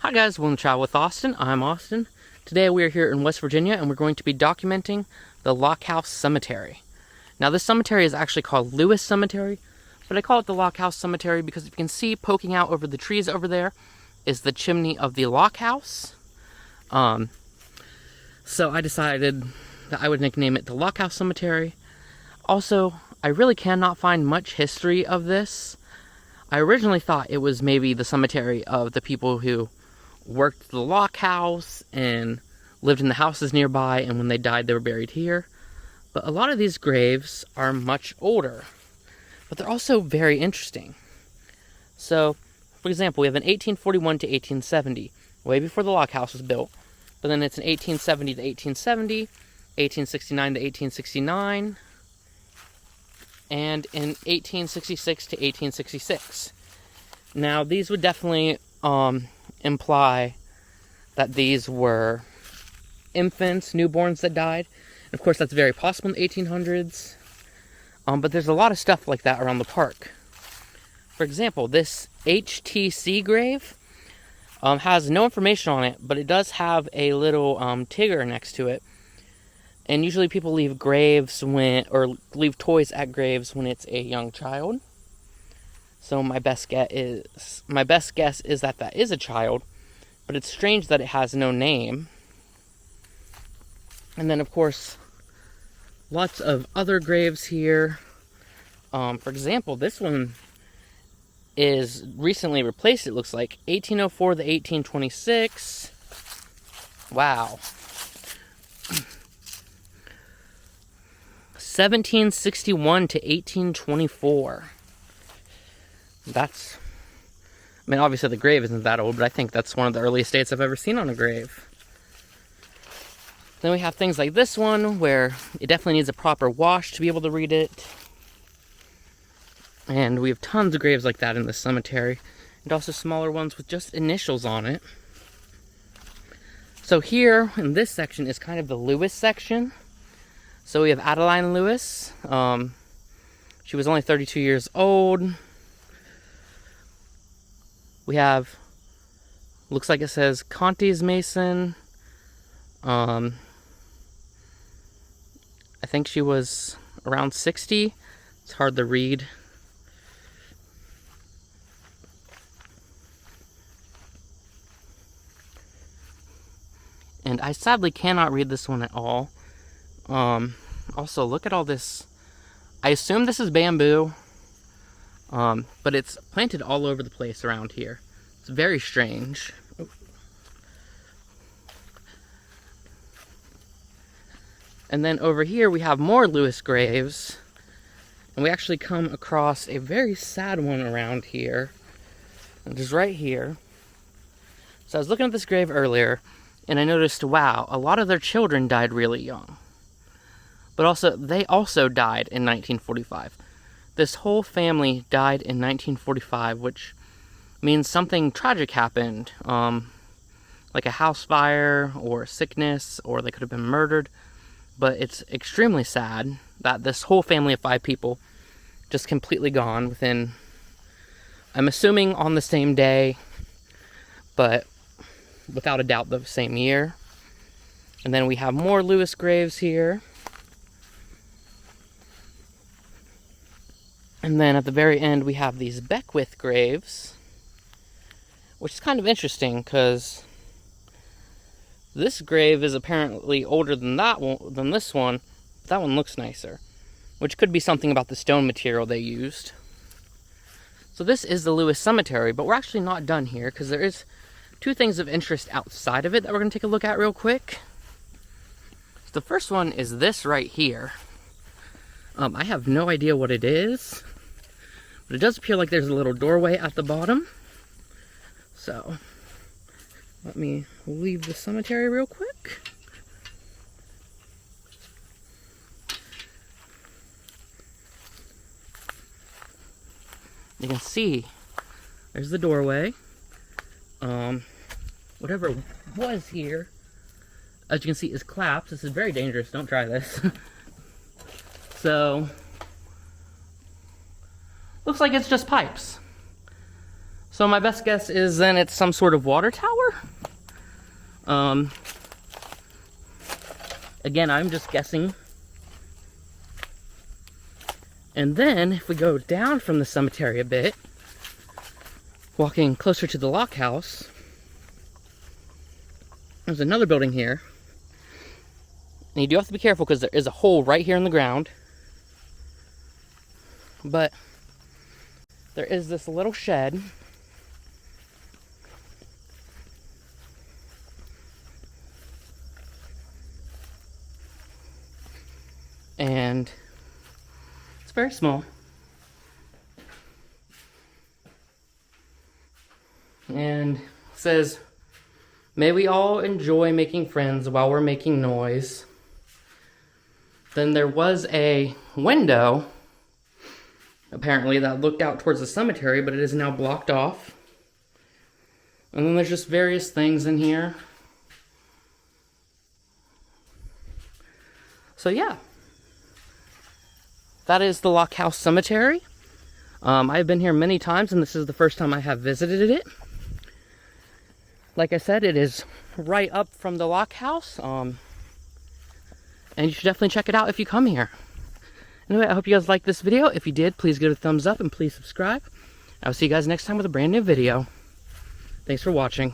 Hi guys, welcome to Travel with Austin. I'm Austin. Today we are here in West Virginia and we're going to be documenting the Lockhouse Cemetery. Now this cemetery is actually called Lewis Cemetery, but I call it the Lockhouse Cemetery because if you can see poking out over the trees over there is the chimney of the Lockhouse. So I decided that I would nickname it the Lockhouse Cemetery. Also, I really cannot find much history of this. I originally thought it was maybe the cemetery of the people who worked the Lockhouse and lived in the houses nearby, and when they died they were buried here. But a lot of these graves are much older, but they're also very interesting. So, for example, we have an 1841 to 1870, way before the Lockhouse was built, but then it's an 1870 to 1870, 1869 to 1869, and in 1866 to 1866. Now, these would definitely imply that these were infants, newborns that died. And of course, that's very possible in the 1800s. But there's a lot of stuff like that around the park. For example, this HTC grave has no information on it, but it does have a little Tigger next to it. And usually people leave leave toys at graves when it's a young child. So my best guess is that that is a child, but it's strange that it has no name. And then of course, lots of other graves here. For example, this one is recently replaced, it looks like. 1804 to 1826. Wow. 1761 to 1824. I mean, obviously the grave isn't that old, but I think that's one of the earliest dates I've ever seen on a grave. Then we have things like this one, where it definitely needs a proper wash to be able to read it. And we have tons of graves like that in this cemetery, and also smaller ones with just initials on it. So here, in this section, is kind of the Lewis section. So we have Adeline Lewis. She was only 32 years old. We have, looks like it says Conti's Mason. I think she was around 60. It's hard to read. And I sadly cannot read this one at all. Also, look at all this. I assume this is bamboo. But it's planted all over the place around here. It's very strange. And then over here we have more Lewis graves. And we actually come across a very sad one around here. It is right here. So I was looking at this grave earlier, and I noticed, wow, a lot of their children died really young. But also, they also died in 1945. This whole family died in 1945, which means something tragic happened, like a house fire or sickness, or they could have been murdered. But it's extremely sad that this whole family of 5 people just completely gone within, I'm assuming on the same day, but without a doubt the same year. And then we have more Lewis graves here. And then at the very end, we have these Beckwith graves, which is kind of interesting because this grave is apparently older than this one. But that one looks nicer, which could be something about the stone material they used. So this is the Lewis Cemetery, but we're actually not done here because there is 2 things of interest outside of it that we're going to take a look at real quick. So the first one is this right here. I have no idea what it is, but it does appear like there's a little doorway at the bottom. So, let me leave the cemetery real quick. You can see, there's the doorway. Whatever was here, as you can see, is collapsed. This is very dangerous, don't try this. So, looks like it's just pipes. So my best guess is then it's some sort of water tower. Again, I'm just guessing. And then if we go down from the cemetery a bit, walking closer to the Lockhouse, there's another building here. And you do have to be careful because there is a hole right here in the ground. But there is this little shed. And it's very small. And it says, "May we all enjoy making friends while we're making noise." Then there was a window, apparently, that looked out towards the cemetery, but it is now blocked off. And then there's just various things in here. So yeah. That is the Lockhouse Cemetery. I've been here many times, and this is the first time I have visited it. Like I said, it is right up from the Lockhouse, and you should definitely check it out if you come here. Anyway, I hope you guys liked this video. If you did, please give it a thumbs up and please subscribe. I'll see you guys next time with a brand new video. Thanks for watching.